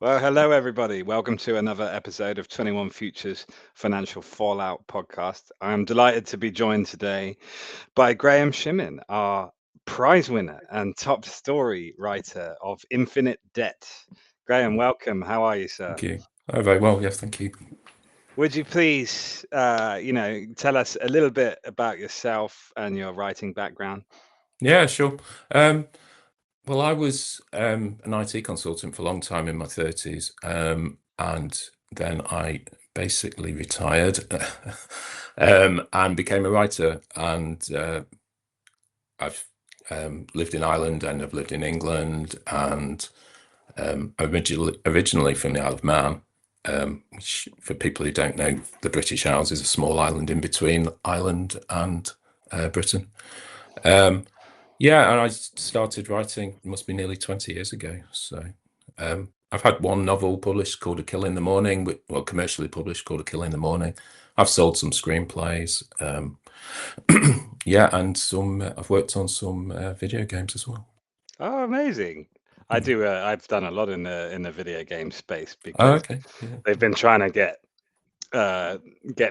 Well, hello, everybody. Welcome to another episode of 21 Futures Financial Fallout podcast. I'm delighted to be joined today by Graeme Shimmin, our prize winner and top story writer of Infinite Debt. Graeme, welcome. How are you, sir? Thank you. Oh, very well. Yes, thank you. Would you please, tell us a little bit about yourself and your writing background? Yeah, sure. Well, I was an IT consultant for a long time in my 30s, and then I basically retired and became a writer. And I've lived in Ireland and I've lived in England, and originally from the Isle of Man. Which, for people who don't know, the British Isles is a small island in between Ireland and Britain. Yeah, and I started writing, it must be nearly 20 years ago. So I've had one novel published called A Kill in the Morning, well, commercially published called A Kill in the Morning. I've sold some screenplays. Yeah, and I've worked on some video games as well. Oh, amazing. I do. I've done a lot in the video game space Oh, because okay. Yeah. they've been trying to get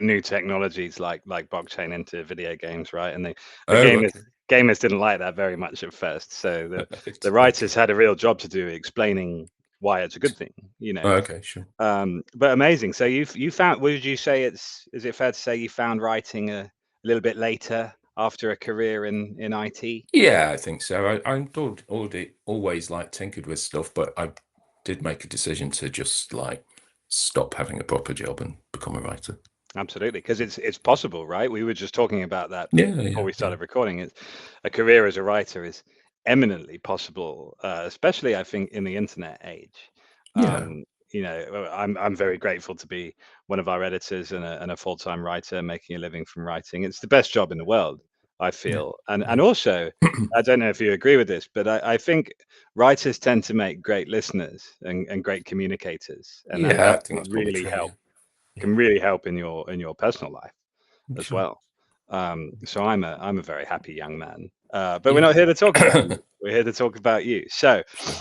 new technologies like blockchain into video games, right? And the Oh, okay. gamers didn't like that very much at first. So the writers had a real job to do explaining why it's a good thing, Oh, okay, sure. But amazing. So you found, would you say is it fair to say you found writing a little bit later after a career in IT? Yeah, I think so. I always like tinkered with stuff, but I did make a decision to just like stop having a proper job and become a writer. Absolutely, because it's possible, right? We were just talking about that Yeah, before yeah, we yeah. started recording. It's a career as a writer is eminently possible, especially I think in the internet age. Yeah. I'm very grateful to be one of our editors and a full-time writer making a living from writing. It's the best job in the world, I Yeah. feel. And Yeah. also, I don't know if you agree with this, but I think writers tend to make great listeners and great communicators, and Yeah, that I think that's probably really true. help Yeah. can really help in your personal life Yeah. as Sure. well. So I'm a very happy young man. But we're Yeah. not here to talk about me. We're here to talk about you. So, Sure.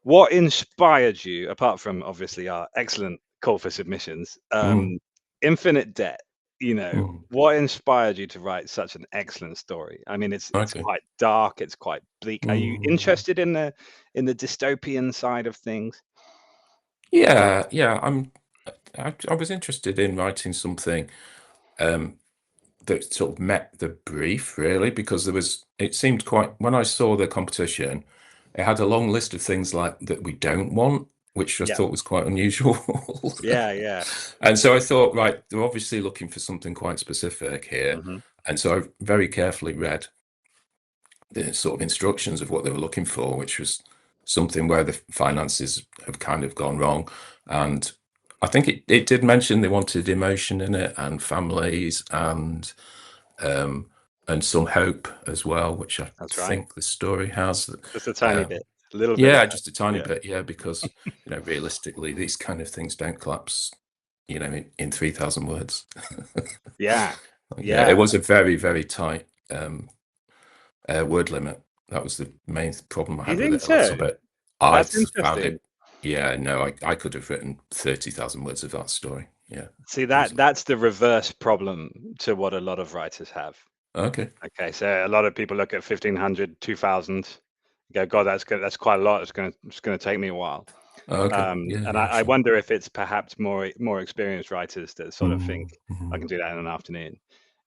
what inspired you, apart from obviously our excellent call for submissions, Mm. Infinite Debt? Mm. What inspired you to write such an excellent story? I mean, it's Okay. quite dark. It's quite bleak. Are you Mm. interested in the dystopian side of things? Yeah, yeah. I was interested in writing something um, that sort of met the brief, really, because it seemed quite, when I saw the competition, it had a long list of things like that we don't want, which I Yeah, thought was quite unusual. yeah. And so I thought, right, they're obviously looking for something quite specific here. Hmm. And so I very carefully read the sort of instructions of what they were looking for, which was something where the finances have kind of gone wrong. And I think it did mention they wanted emotion in it and families um, and some hope as well, which I That's right. think the story has. Just a tiny Um, bit, a little bit of yeah, hope. just a tiny Yeah. bit. Yeah, because realistically, these kind of things don't collapse. In 3,000 words. Yeah, Yeah, it yeah. was a very, very tight word limit. That was the main problem I You had with think it a so? little bit. I That's found interesting. it, yeah, no, I could have written 30,000 words of that story. Yeah. See, Easily. that's the reverse problem to what a lot of writers have. Okay. Okay, so a lot of people look at 1,500, 2,000, go, God, that's good. That's quite a lot. It's gonna take me a while. Okay. Yeah, And yeah, I sure. wonder if it's perhaps more experienced writers that sort of think Mm, I mm, can do that in an afternoon,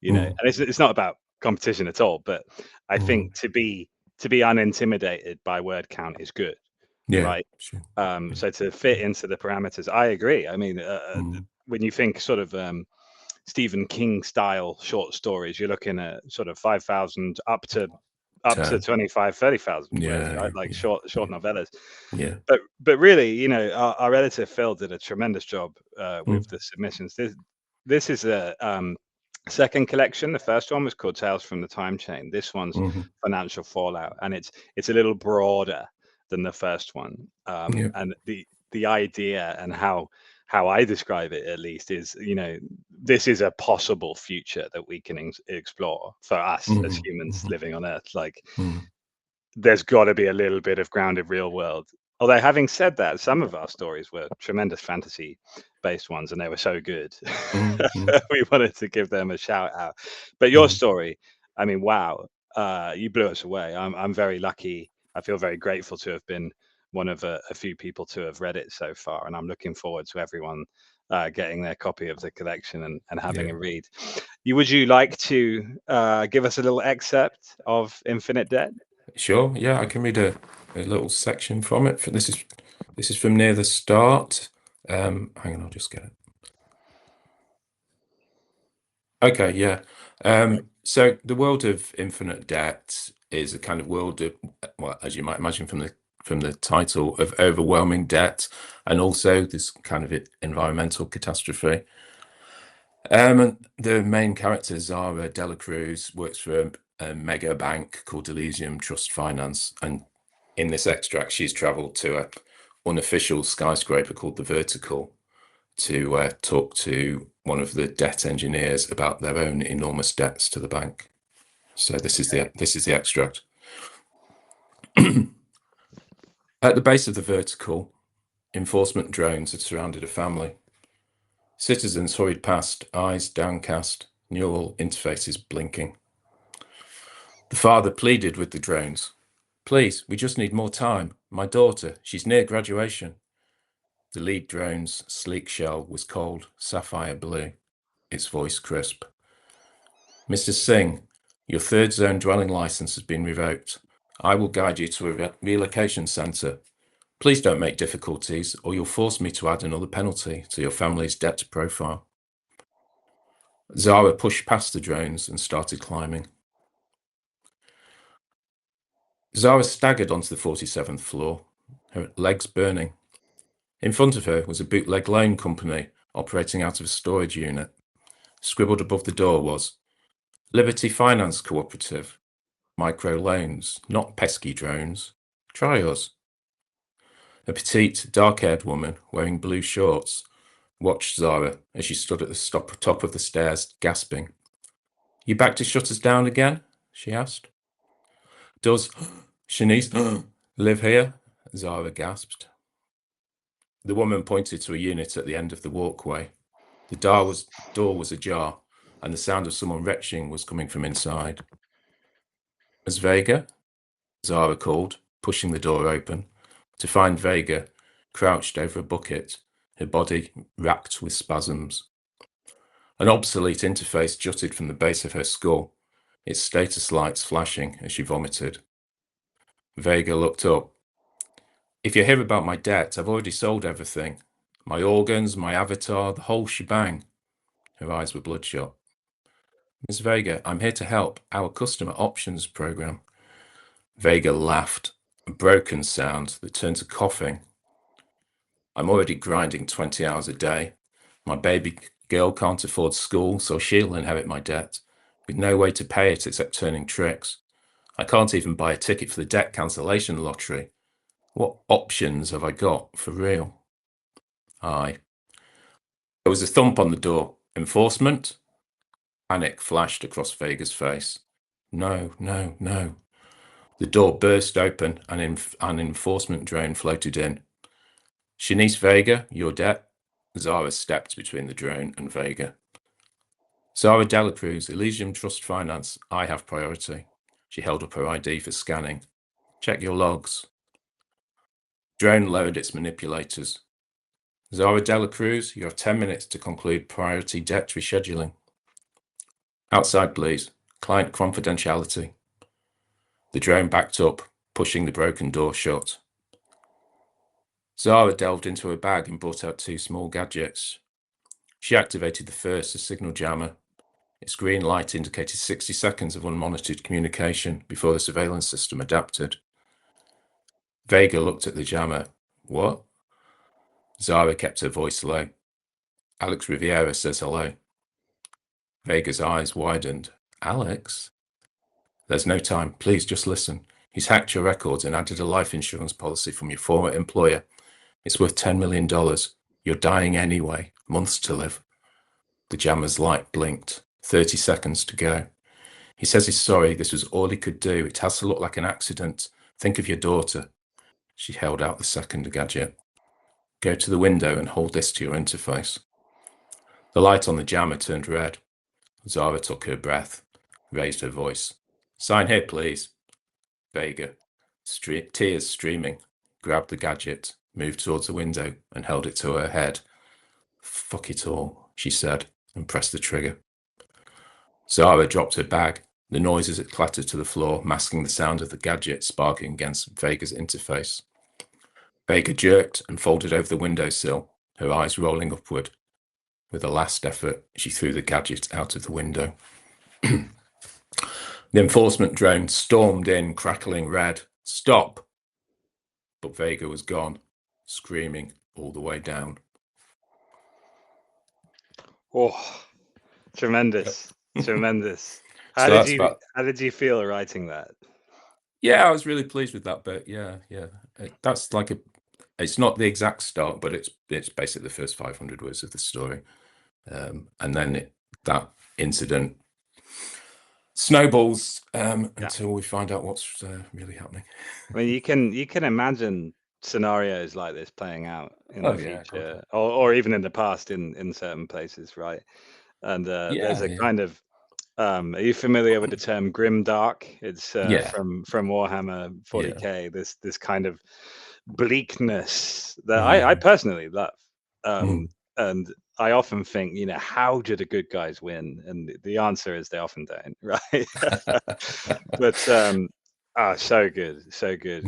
mm, And it's not about competition at all, but I mm. think to be unintimidated by word count is good, Yeah, right? sure. Yeah. So to fit into the parameters, I agree. I mean, Mm, when you think sort of Stephen King style short stories, you're looking at sort of 5,000 up to 10. 25, 30,000 words, Yeah, right? yeah, Like yeah, short yeah, novellas. yeah. But really, our editor Phil did a tremendous job Mm, with the submissions. This is a second collection. The first one was called Tales from the Time Chain. This one's mhm. Financial Fallout, and it's a little broader than the first one. Yeah. And the idea and how I describe it, at least, is this is a possible future that we can explore for us as Mhm, humans mhm, living on Earth. Like mm. there's got to be a little bit of grounded real world Although having said that, some of our stories were tremendous fantasy based ones and they were so good. Mm-hmm. We wanted to give them a shout out. But your Mm-hmm. story, I mean, wow, you blew us away. I'm very lucky. I feel very grateful to have been one of a few people to have read it so far. And I'm looking forward to everyone getting their copy of the collection and having Yeah. a read. Would you like to give us a little excerpt of Infinite Debt? Sure. Yeah, I can read a little section from it. This is from near the start. Hang on, I'll just get it. Okay, yeah. So the world of Infinite Debt is a kind of world of, well, as you might imagine from the title, of overwhelming debt, and also this kind of environmental catastrophe. And the main characters are Dela Cruz, works for a mega bank called Elysium Trust Finance, and in this extract, she's travelled to an unofficial skyscraper called the Vertical to talk to one of the debt engineers about their own enormous debts to the bank. So this is the extract. At the base of the Vertical, enforcement drones had surrounded a family. Citizens hurried past, eyes downcast, neural interfaces blinking. The father pleaded with the drones. Please, we just need more time. My daughter, she's near graduation. The lead drone's sleek shell was cold, sapphire blue, its voice crisp. Mr. Singh, your third zone dwelling license has been revoked. I will guide you to a relocation centre. Please don't make difficulties, or you'll force me to add another penalty to your family's debt profile. Zara pushed past the drones and started climbing. Zara staggered onto the 47th floor, her legs burning. In front of her was a bootleg loan company operating out of a storage unit. Scribbled above the door was, Liberty Finance Cooperative. Micro loans, not pesky drones. Try us. A petite, dark-haired woman wearing blue shorts watched Zara as she stood at the top of the stairs, gasping. You back to shut us down again? She asked. Does Shanice live here? Zara gasped. The woman pointed to a unit at the end of the walkway. The door was ajar, and the sound of someone retching was coming from inside. Ms. Vega? Zara called, pushing the door open, to find Vega crouched over a bucket, her body racked with spasms. An obsolete interface jutted from the base of her skull, its status lights flashing as she vomited. Vega looked up. If you hear about my debt, I've already sold everything. My organs, my avatar, the whole shebang. Her eyes were bloodshot. Ms. Vega, I'm here to help. Our customer options program. Vega laughed, a broken sound that turned to coughing. I'm already grinding 20 hours a day. My baby girl can't afford school, so she'll inherit my debt, with no way to pay it except turning tricks. I can't even buy a ticket for the debt cancellation lottery. What options have I got, for real? Aye. There was a thump on the door. Enforcement? Panic flashed across Vega's face. No, no, no. The door burst open and an enforcement drone floated in. Shanice Vega, your debt? Zara stepped between the drone and Vega. Zara Dela Cruz, Elysium Trust Finance, I have priority. She held up her ID for scanning. Check your logs. Drone lowered its manipulators. Zara Dela Cruz, you have 10 minutes to conclude priority debt rescheduling. Outside, please. Client confidentiality. The drone backed up, pushing the broken door shut. Zara delved into her bag and brought out two small gadgets. She activated the first, a signal jammer. Its green light indicated 60 seconds of unmonitored communication before the surveillance system adapted. Vega looked at the jammer. What? Zara kept her voice low. Alex Riviera says hello. Vega's eyes widened. Alex? There's no time. Please just listen. He's hacked your records and added a life insurance policy from your former employer. It's worth $10 million. You're dying anyway. Months to live. The jammer's light blinked. 30 seconds to go. He says he's sorry. This was all he could do. It has to look like an accident. Think of your daughter. She held out the second gadget. Go to the window and hold this to your interface. The light on the jammer turned red. Zara took her breath, raised her voice. Sign here, please. Vega, tears streaming, grabbed the gadget, moved towards the window, and held it to her head. Fuck it all, she said, and pressed the trigger. Zara dropped her bag, the noise as it clattered to the floor, masking the sound of the gadget sparking against Vega's interface. Vega jerked and folded over the windowsill, her eyes rolling upward. With a last effort, she threw the gadget out of the window. The enforcement drone stormed in, crackling red. Stop! But Vega was gone, screaming all the way down. Oh, tremendous. Tremendous. So How did you feel writing that? Yeah, I was really pleased with that bit. Yeah. That's like it's not the exact start, but it's basically the first 500 words of the story. And then that incident snowballs until we find out what's really happening. I mean, you can imagine scenarios like this playing out in the future, or even in the past in certain places, right? And there's a kind of are you familiar with the term grim dark? It's from Warhammer 40k. This kind of bleakness that I personally love. And I often think, how do the good guys win? And the answer is they often don't, right? But so good, so good.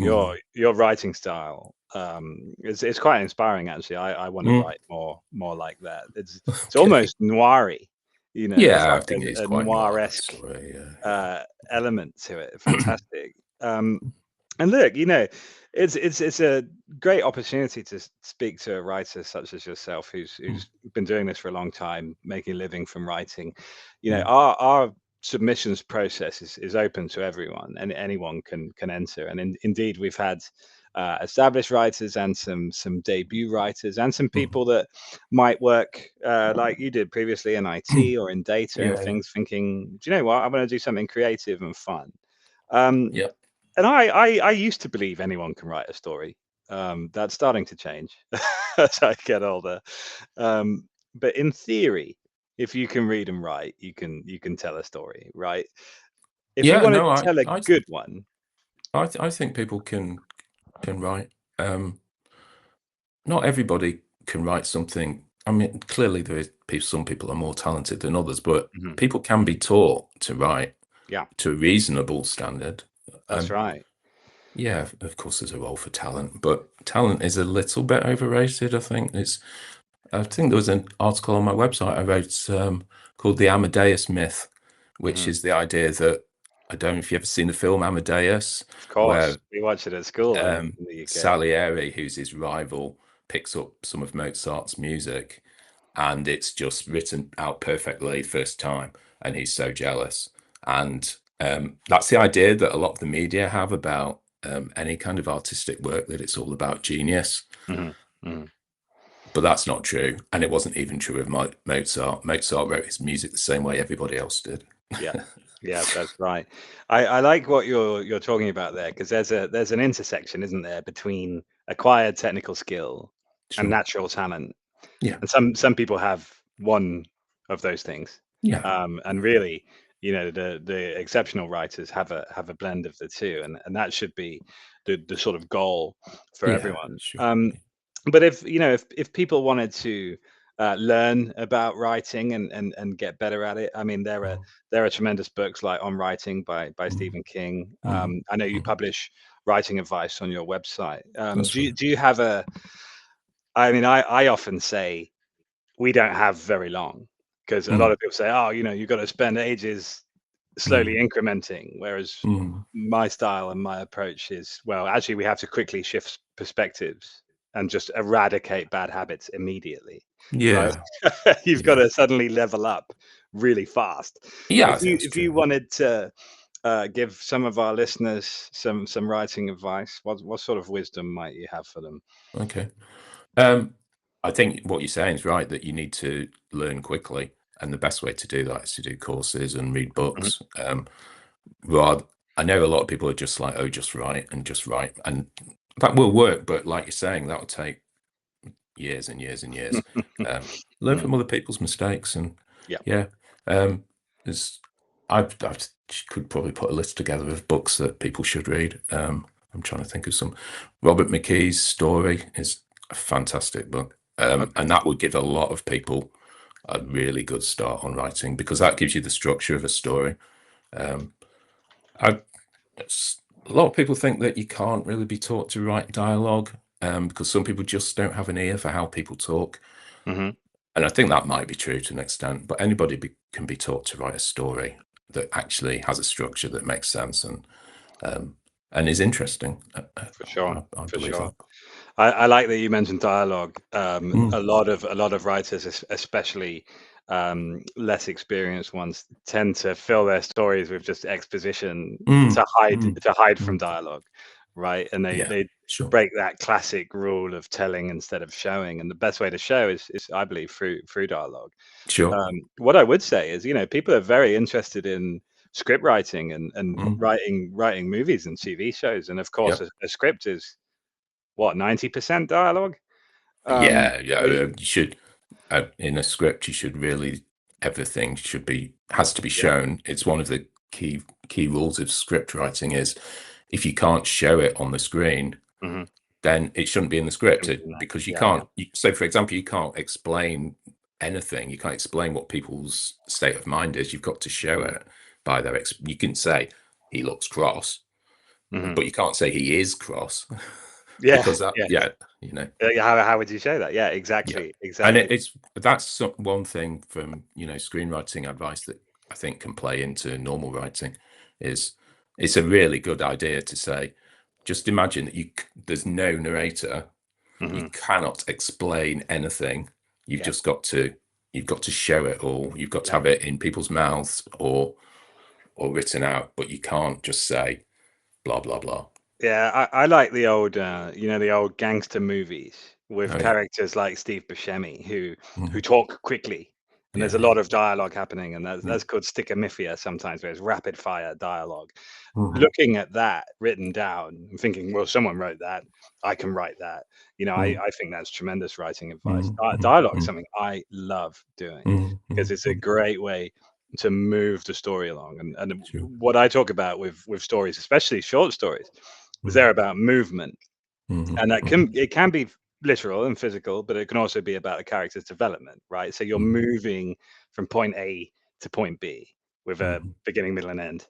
Your writing style it's quite inspiring, actually. I want to write more like that. It's almost noiry, it's I like think it's a quite noir-esque element to it. Fantastic. And look, it's a great opportunity to speak to a writer such as yourself, who's been doing this for a long time, making a living from writing. Our submissions process is open to everyone, and anyone can enter. And indeed, we've had established writers and some debut writers and some people that might work like you did previously in IT or in data and things, thinking, do you know what? I want to do something creative and fun. And I used to believe anyone can write a story. That's starting to change as I get older. But in theory, if you can read and write, you can tell a story, right? If you want to tell a good one, I think people can write. Not everybody can write something. I mean, clearly there is some people are more talented than others, but people can be taught to write to a reasonable standard. That's right. Yeah, of course there's a role for talent, but talent is a little bit overrated, I think. I think there was an article on my website I wrote called The Amadeus Myth, which is the idea that, I don't know if you've ever seen the film Amadeus. Of course, we watch it at school in the UK. Salieri, who's his rival, picks up some of Mozart's music, and it's just written out perfectly first time, and he's so jealous. And that's the idea that a lot of the media have about any kind of artistic work, that it's all about genius. But that's not true, and it wasn't even true of Mozart. Mozart wrote his music the same way everybody else did. Yeah, that's right. I like what you're talking about there, because there's an intersection, isn't there, between acquired technical skill and natural talent. And some people have one of those things. And really, the exceptional writers have a blend of the two, and that should be the sort of goal for everyone. But if people wanted to learn about writing and get better at it, I mean, there are tremendous books like On Writing by Stephen King. I know you publish writing advice on your website. Do you have I mean, I often say we don't have very long, because a lot of people say, oh, you've got to spend ages slowly incrementing, whereas my style and my approach is, well, actually we have to quickly shift perspectives and just eradicate bad habits immediately. Right? You've got to suddenly level up really fast. If you wanted to give some of our listeners some writing advice, what sort of wisdom might you have for them? Okay. I think what you're saying is right, that you need to learn quickly, and the best way to do that is to do courses and read books. I know a lot of people are just like, oh, just write, and that will work, but like you're saying, that'll take years and years and years. Learn from other people's mistakes, and Yeah. yeah, there's I could probably put a list together of books that people should read. I'm trying to think of some. Robert McKee's Story is a fantastic book, Okay. and that would give a lot of people a really good start on writing, because that gives you the structure of a story. I, a lot of people think that you can't really be taught to write dialogue, because some people just don't have an ear for how people talk. Mm-hmm. And I think that might be true to an extent, but anybody can be taught to write a story that actually has a structure that makes sense and is interesting. For sure. I For believe sure. that. I like that you mentioned dialogue. Mm, A lot of writers, especially less experienced ones, tend to fill their stories with just exposition mm, mm, to hide from mm. dialogue, right? And Yeah, they sure, break that classic rule of telling instead of showing. And the best way to show is I believe through dialogue. sure. What I would say is, people are very interested in script writing and Mm, writing movies and TV shows, and of course, yep. a script is what 90% dialogue. Yeah, yeah. So You should, in a script, you should really, everything has to be yeah, shown. It's one of the key rules of script writing is, if you can't show it on the screen, hmm then it shouldn't be in the script, because you yeah, yeah, can't. So, for example, you can't explain anything. You can't explain what people's state of mind is. You've got to show mm, it by their. You can say he looks cross, hmm but you can't say he is cross, yeah, because that, yes. yeah, you know. How would you show that? Yeah, Yeah, exactly, and exactly. that's one thing from screenwriting advice that I think can play into normal writing is, it's a really good idea to say, just imagine that there's no narrator, you hmm cannot explain anything, you've Yeah, just got to show it all, you've got to yeah, have it in people's mouths or written out, but you can't just say blah blah blah. yeah. I like the old, the old gangster movies with Oh yeah. characters like Steve Buscemi who Mhm. talk quickly, and there's Yeah, a yeah. lot of dialogue happening, and Mm. that's called stickemithia sometimes, where it's rapid fire dialogue. Mhm. Looking at that written down and thinking, well, someone wrote that, I can write that. Mm. I think that's tremendous writing advice. Mm. Mm. Dialogue is Mm. something I love doing Mm. because Mm. it's a Mm. great way to move the story along. And Sure. what I talk about with stories, especially short stories, is Mm. they're about movement, Mhm, and that mhm. can be literal and physical, but it can also be about a character's development, right? So you're Mhm, moving from point A to point B with a mhm. beginning, middle, and end.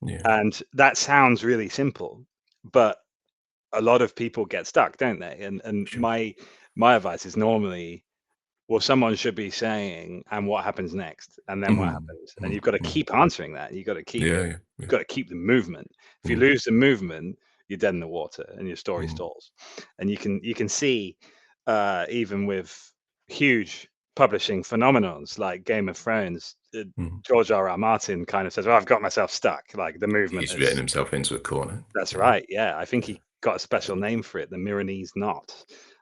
Yeah, And that sounds really simple, but a lot of people get stuck, don't they? And sure. my advice is normally, well, someone should be saying, and what happens next, and then what Mhm, happens, and mhm, you've got to mhm. keep answering that. You've got to Yeah, yeah, yeah. keep the movement. If you Mm, lose the movement, you're dead in the water, and your story mm, stalls. And you can see, even with huge publishing phenomenons like Game of Thrones, mhm. George R. R. Martin kind of says, "Well, I've got myself stuck. Like the movement He's written is." himself into a corner. That's Yeah. right. Yeah, I think he got a special name for it, the Milanese knot.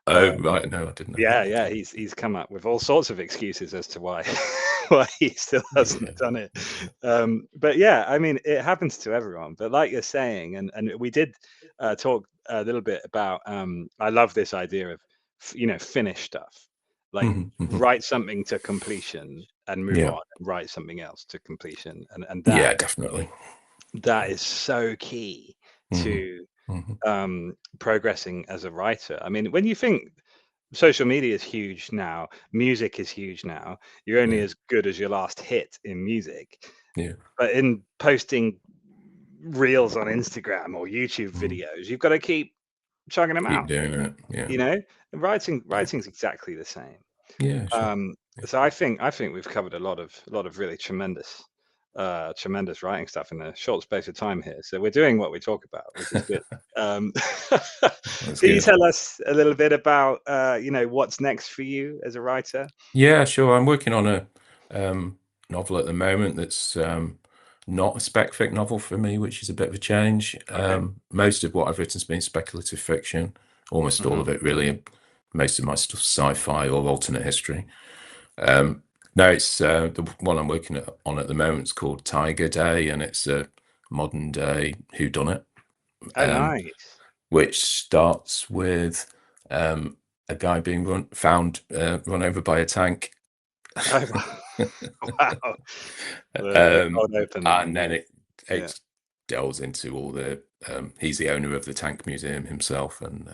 Oh, Um, right. No, I didn't know that. yeah, yeah, he's come up with all sorts of excuses as to why why he still hasn't Yeah. done it. But yeah, I mean, it happens to everyone. But like you're saying, and we did talk a little bit about. I love this idea of finish stuff, like Mhm, mhm. write something to completion and move Yeah. on, and write something else to completion, and Yeah, definitely. that is so key Mhm, to mhm. progressing as a writer. I mean, when you think social media is huge now, music is huge now, you're only Yeah, as good as your last hit in music. yeah. But in posting reels on Instagram or YouTube Mm. videos, you've got to keep chugging them Keep out. doing it. Yeah, You know, yeah. writing's exactly the same. Yeah, sure. Um, Yeah. so I think we've covered a lot of really tremendous writing stuff in a short space of time here. So we're doing what we talk about, which is good. Um, That's can you good. tell us a little bit about what's next for you as a writer? Yeah, sure. I'm working on a novel at the moment that's not a spec fic novel for me, which is a bit of a change. Okay. Most of what I've written has been speculative fiction, almost all hmm of it, really. Most of my stuff sci-fi or alternate history. Um, no, it's the one I'm working on at the moment is called Tiger Day, and it's a modern day whodunit. Oh, Um, nice. which starts with a guy being run over by a tank. Oh, wow. The cold open. And then it Yeah. delves into all the he's the owner of the tank museum himself, and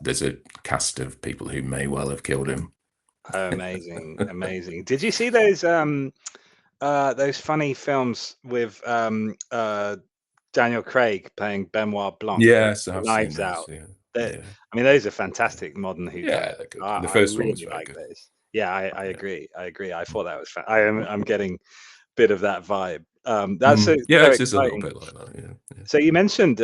there's a cast of people who may well have killed him. Amazing, amazing. Did you see those funny films with Daniel Craig playing Benoit Blanc, Yes, I've seen Knives those. Out? Yeah, That, yeah, I mean, those are fantastic modern yeah, whodunits. they're good. The I first one was really very like good. those. Yeah, I Yeah. agree. I agree. I thought that was I'm getting a bit of that vibe. That's so Yeah, it is a little exciting. bit like that. Yeah, So you mentioned,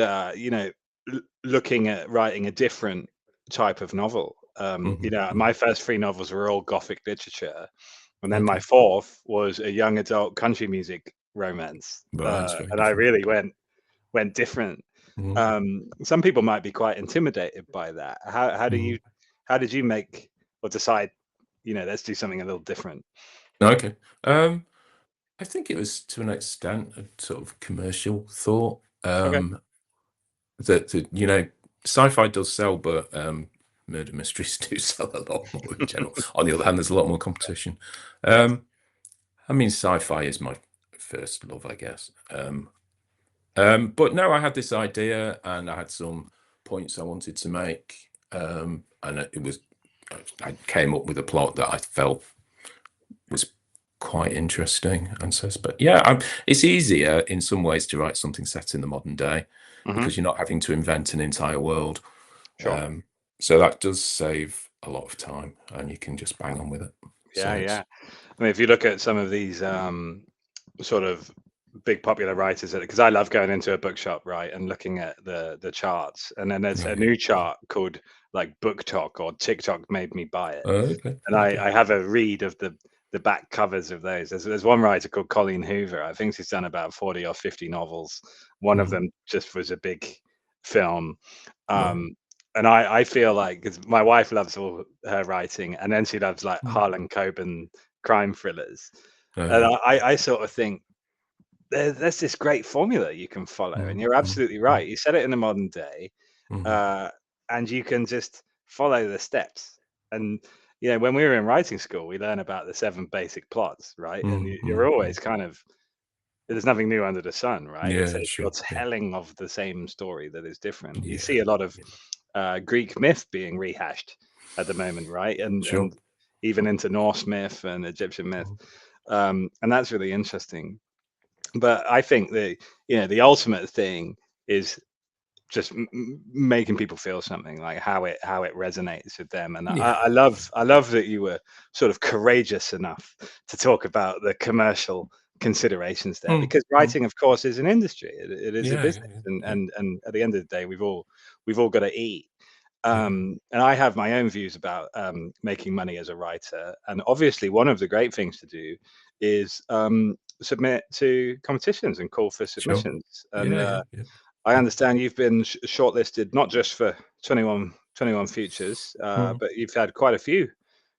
looking at writing a different type of novel. My first three novels were all Gothic literature, and then my Okay, fourth was a young adult country music romance, right, it's very and I different. really went different. Mhm. Some people might be quite intimidated by that. Mhm. How did you make or decide? Let's do something a little different. Okay. I think it was to an extent a sort of commercial thought. Okay. That sci-fi does sell, but murder mysteries do sell a lot more in general. On the other hand, there's a lot more competition. Um, I mean, sci-fi is my first love, I guess. But no, I had this idea, and I had some points I wanted to make, and I came up with a plot that I felt was quite interesting. And so, but yeah, it's easier in some ways to write something set in the modern day Hmm. because you're not having to invent an entire world. Sure. So that does save a lot of time, and you can just bang on with it. So Yeah, it's yeah. I mean, if you look at some of these sort of big popular writers, because I love going into a bookshop, right, and looking at the charts, and then there's a right. new chart called like Book Talk or TikTok made me buy it, Okay, and okay. I have a read of the back covers of those. There's one writer called Colleen Hoover. I think she's done about 40 or 50 novels. One of Mhm. them just was a big film. Right. And I feel like, because my wife loves all her writing, and then she loves like Mm. Harlan Coben crime thrillers. And Yeah. I sort of think there's this great formula you can follow, and Mm, you're mm, absolutely mm, right. You said it in the modern day, mhm. uh, and you can just follow the steps. And when we were in writing school, we learn about the seven basic plots, right? And Mm, you're mm, mm. always kind of, there's nothing new under the sun, right? Yeah, You're sure. Yeah. telling of the same story that is different. You see Yeah. a lot of Yeah. Greek myth being rehashed at the moment, right? And Sure. even into Norse myth and Egyptian myth, Mhm. and that's really interesting. But I think the ultimate thing is just making people feel something, like how it resonates with them. And I Yeah. love I love that you were sort of courageous enough to talk about the commercial considerations there, Mm, because mm. writing, of course, is an industry. It is a Yeah, yeah, business, yeah, and yeah, at the end of the day, we've all got to eat. yeah. And I have my own views about making money as a writer. And obviously, one of the great things to do is submit to competitions and call for Sure. submissions. And Yeah, yeah, yeah, I yeah. understand you've been shortlisted not just for 21 Futures, Mm. but you've had quite a few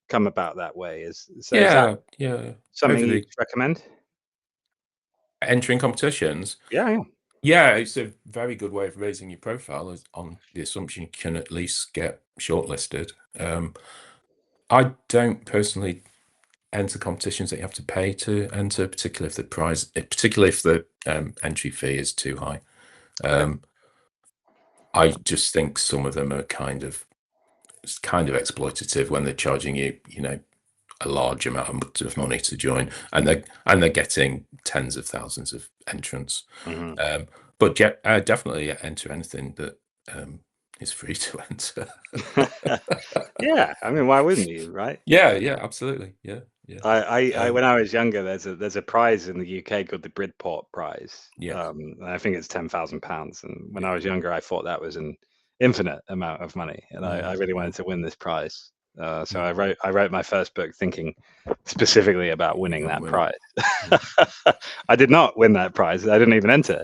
come about that way. Is that Yeah, yeah. something Over you'd the recommend? entering competitions, Yeah, yeah. yeah, it's a very good way of raising your profile on the assumption you can at least get shortlisted. I don't personally enter competitions that you have to pay to enter, particularly if the entry fee is too high. Okay. Um, I just think some of them are it's kind of exploitative when they're charging you, a large amount of money to join, and they're getting tens of thousands of entrants. Hmm. Um, but definitely enter anything that is free to enter. Yeah, I mean, why wouldn't you, right? Yeah, yeah, absolutely. Yeah, yeah. When Um, I was younger, there's a prize in the UK called the Bridport Prize. yes. And I think it's £10,000. And when I Yeah. was younger, I thought that was an infinite amount of money, and I Mm, really wanted mm, to win this prize. So mm. I wrote my first book thinking specifically about You're winning going to that win it. prize. Mm. I did not win that prize. I didn't even enter.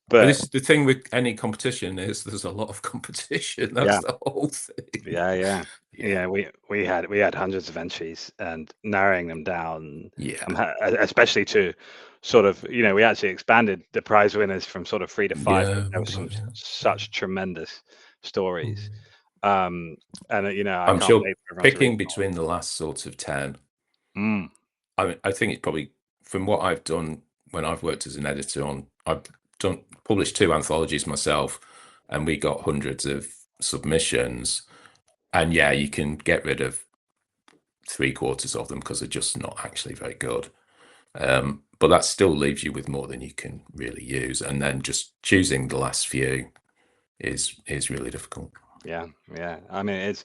But But this the thing with any competition is there's a lot of competition. That's yeah, the whole thing. yeah. Yeah. Yeah, we had hundreds of entries, and narrowing them down, Yeah. especially to sort of, we actually expanded the prize winners from sort of 3 to 5, because Yeah. there Remember was some that? Yeah. Yeah. such tremendous stories. And I I'm can't sure wait for everyone to read picking between the last sort of 10, them. I think it's probably, from what I've done when I've worked as an editor I've published 2 anthologies myself, and we got hundreds of submissions. And yeah, you can get rid of 3/4 of them because they're just not actually very good. But that still leaves you with more than you can really use. And then just choosing the last few is really difficult. Yeah. I mean,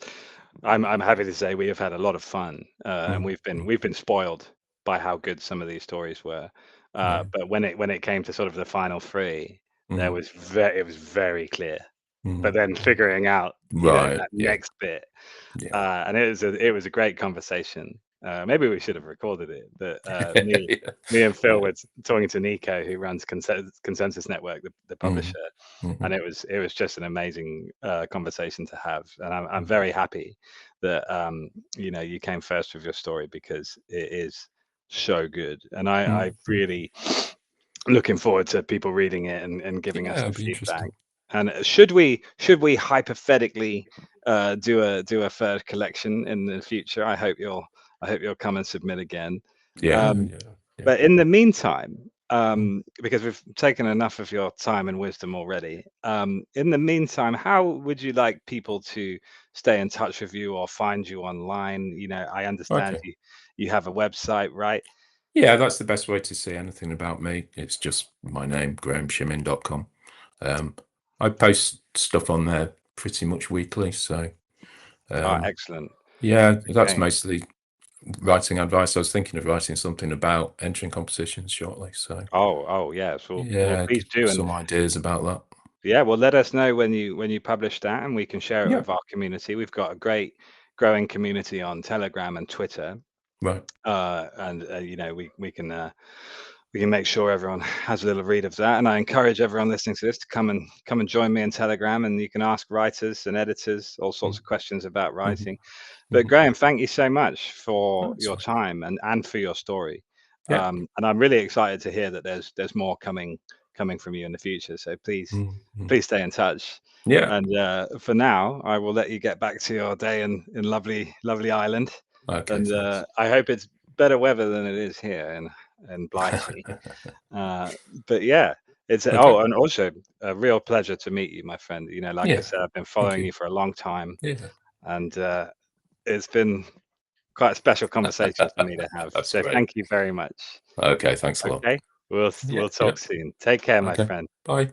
I'm happy to say we have had a lot of fun, and we've been spoiled by how good some of these stories were. But when it came to sort of the final 3, it was very clear. But then figuring out, Right. that next bit, Yeah. and it was a great conversation. Maybe we should have recorded it. But me and Phil were talking to Nico, who runs Konsensus Network, the publisher, and it was just an amazing conversation to have. And I'm very happy that you came first with your story, because it is so good, and I really looking forward to people reading it and giving us the it'd be feedback. interesting. And should we hypothetically do a third collection in the future? I hope you'll come and submit again. Yeah. But in the meantime, because we've taken enough of your time and wisdom already, in the meantime, how would you like people to stay in touch with you or find you online? I understand Okay. you have a website, right? Yeah, that's the best way to see anything about me. It's just my name, graemeshimmin.com. I post stuff on there pretty much weekly. So Excellent. yeah, that's Okay. mostly writing advice. I was thinking of writing something about entering competitions shortly. So Oh yes. Well, please do. And some ideas about that. yeah, well, let us know when you publish that, and we can share it Yeah. with our community. We've got a great growing community on Telegram and Twitter. Right. And we can make sure everyone has a little read of that. And I encourage everyone listening to this to come and join me in Telegram, and you can ask writers and editors all sorts of questions about writing. But Graeme, thank you so much for That's your fine. time and for your story. Yeah. And I'm really excited to hear that there's more coming from you in the future. So please stay in touch. Yeah. And for now, I will let you get back to your day in lovely Ireland. Okay. And Thanks. I hope it's better weather than it is here in Blighty. But yeah, it's Okay. and also a real pleasure to meet you, my friend. Like I Yeah. said, I've been Thank following you. you for a long time, Yeah. and it's been quite a special conversation for me to have. That's So great. thank you very much. Okay. Thanks a lot. Okay, we'll Yeah. talk soon. Take care, my Okay. friend. Bye.